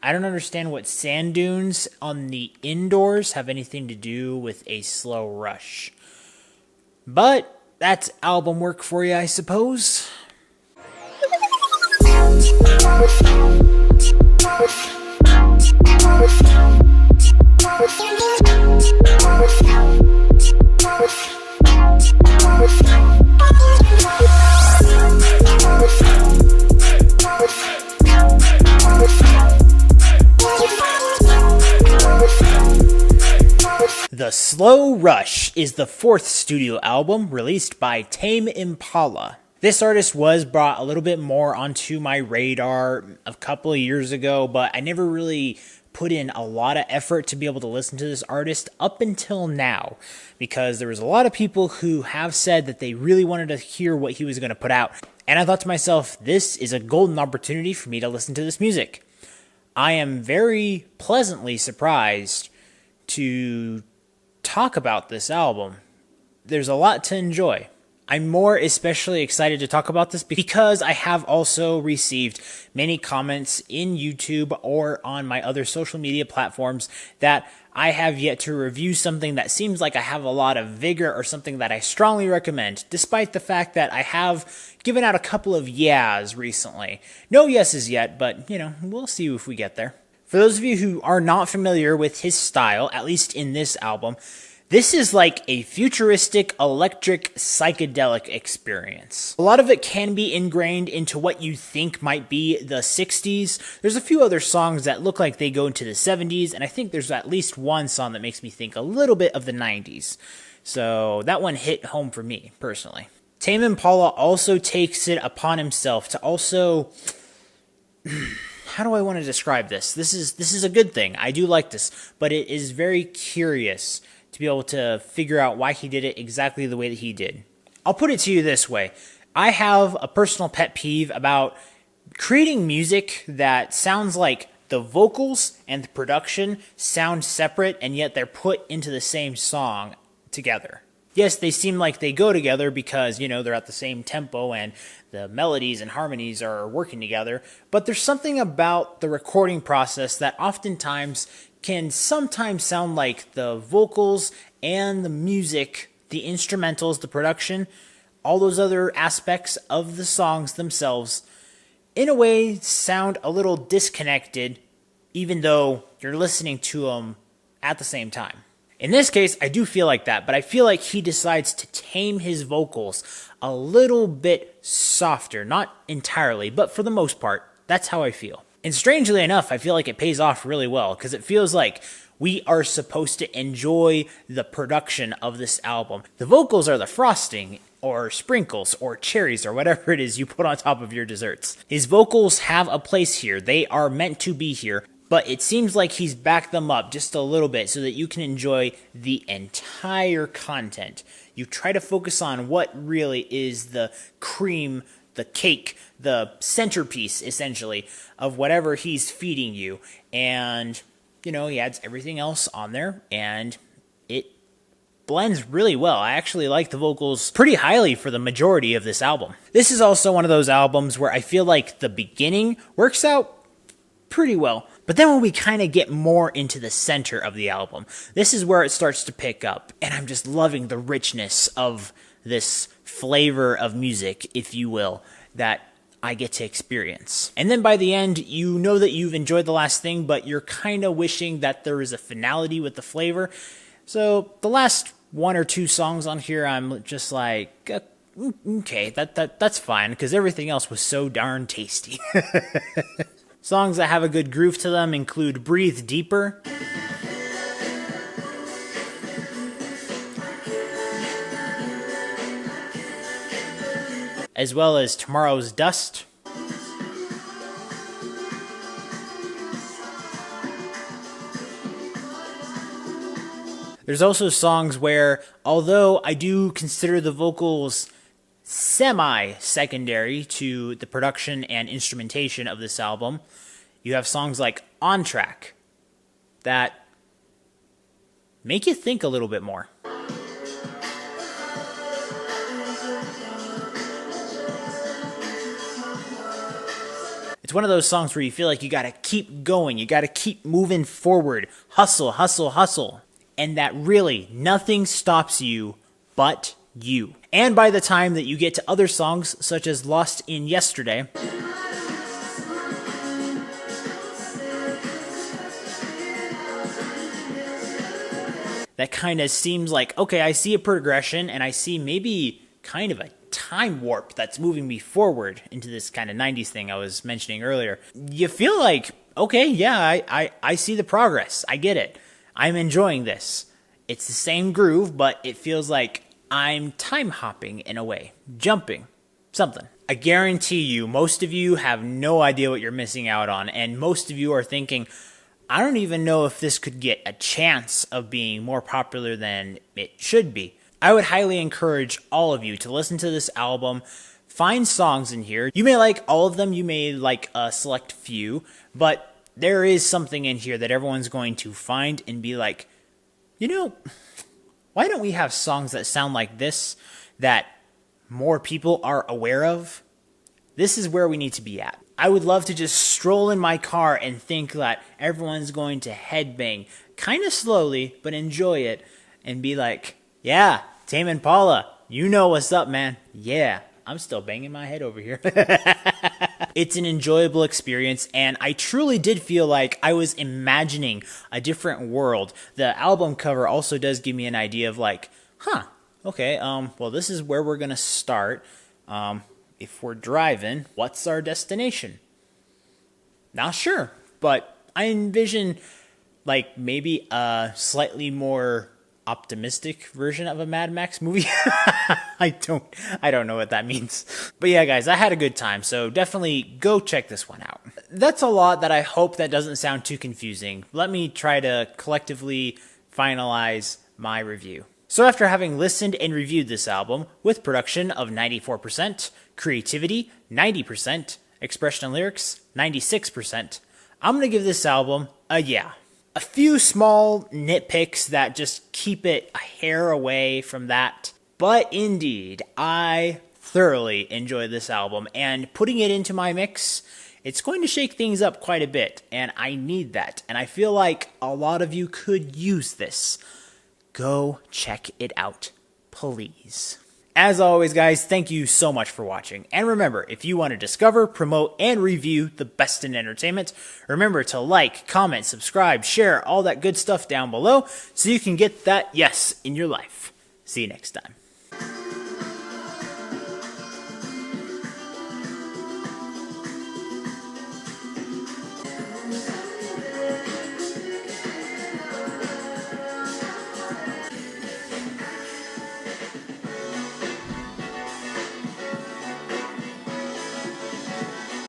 I don't understand what sand dunes on the indoors have anything to do with a slow rush. But that's album work for you, I suppose. The Slow Rush is the fourth studio album released by Tame Impala. This artist was brought a little bit more onto my radar a couple of years ago, but I never really put in a lot of effort to be able to listen to this artist up until now, because there was a lot of people who have said that they really wanted to hear what he was going to put out. And I thought to myself, this is a golden opportunity for me to listen to this music. I am very pleasantly surprised to talk about this album. There's a lot to enjoy. I'm more especially excited to talk about this because I have also received many comments in YouTube or on my other social media platforms that I have yet to review something that seems like I have a lot of vigor or something that I strongly recommend, despite the fact that I have given out a couple of Y.E.S recently. No yeses yet, but, we'll see if we get there. For those of you who are not familiar with his style, at least in this album, this is like a futuristic, electric, psychedelic experience. A lot of it can be ingrained into what you think might be the 60s. There's a few other songs that look like they go into the 70s, and I think there's at least one song that makes me think a little bit of the 90s. So that one hit home for me, personally. Tame Impala also takes it upon himself to also... How do I want to describe this? This is a good thing. I do like this, but it is very curious to be able to figure out why he did it exactly the way that he did. I'll put it to you this way. I have a personal pet peeve about creating music that sounds like the vocals and the production sound separate, and yet they're put into the same song together. Yes, they seem like they go together because, they're at the same tempo and the melodies and harmonies are working together. But there's something about the recording process that oftentimes can sometimes sound like the vocals and the music, the instrumentals, the production, all those other aspects of the songs themselves, in a way sound a little disconnected, even though you're listening to them at the same time. In this case, I do feel like that, but I feel like he decides to tame his vocals a little bit softer. Not entirely, but for the most part, that's how I feel. And strangely enough, I feel like it pays off really well, because it feels like we are supposed to enjoy the production of this album. The vocals are the frosting, or sprinkles, or cherries, or whatever it is you put on top of your desserts. His vocals have a place here. They are meant to be here. But it seems like he's backed them up just a little bit so that you can enjoy the entire content. You try to focus on what really is the cream, the cake, the centerpiece, essentially, of whatever he's feeding you. And, he adds everything else on there, and it blends really well. I actually like the vocals pretty highly for the majority of this album. This is also one of those albums where I feel like the beginning works out pretty well. But then when we kind of get more into the center of the album, this is where it starts to pick up. And I'm just loving the richness of this flavor of music, if you will, that I get to experience. And then by the end, you know that you've enjoyed the last thing, but you're kind of wishing that there is a finality with the flavor. So the last one or two songs on here, I'm just like, okay, that's fine, because everything else was so darn tasty. Songs that have a good groove to them include Breathe Deeper, as well as Tomorrow's Dust, There's also songs where, although I do consider the vocals semi-secondary to the production and instrumentation of this album, you have songs like On Track that make you think a little bit more. It's one of those songs where you feel like you gotta keep going, you gotta keep moving forward, hustle, hustle, hustle. And that really nothing stops you but you. And by the time that you get to other songs such as Lost in Yesterday, that kind of seems like, okay, I see a progression and I see maybe kind of a time warp that's moving me forward into this kind of 90s thing I was mentioning earlier. You feel like, okay, yeah, I see the progress. I get it. I'm enjoying this. It's the same groove, but it feels like I'm time hopping in a way, jumping, something. I guarantee you, most of you have no idea what you're missing out on, and most of you are thinking, I don't even know if this could get a chance of being more popular than it should be. I would highly encourage all of you to listen to this album, find songs in here. You may like all of them, you may like a select few, but there is something in here that everyone's going to find and be like, you know, why don't we have songs that sound like this that more people are aware of? This is where we need to be at. I would love to just stroll in my car and think that everyone's going to headbang kind of slowly, but enjoy it and be like, yeah, Tame Impala, you know what's up, man. Yeah, I'm still banging my head over here. It's an enjoyable experience, and I truly did feel like I was imagining a different world. The album cover also does give me an idea of like, okay, well, this is where we're going to start. If we're driving, what's our destination? Not sure, but I envision like maybe a slightly more optimistic version of a Mad Max movie. I don't know what that means. But yeah, guys, I had a good time, so definitely go check this one out. That's a lot that I hope that doesn't sound too confusing. Let me try to collectively finalize my review. So after having listened and reviewed this album, with production of 94%, creativity 90%, expression and lyrics 96%, I'm going to give this album a yeah. A few small nitpicks that just keep it a hair away from that, but indeed, I thoroughly enjoy this album, and putting it into my mix, it's going to shake things up quite a bit, and I need that, and I feel like a lot of you could use this. Go check it out, please. As always, guys, thank you so much for watching. And remember, if you want to discover, promote, and review the best in entertainment, remember to like, comment, subscribe, share, all that good stuff down below so you can get that yes in your life. See you next time.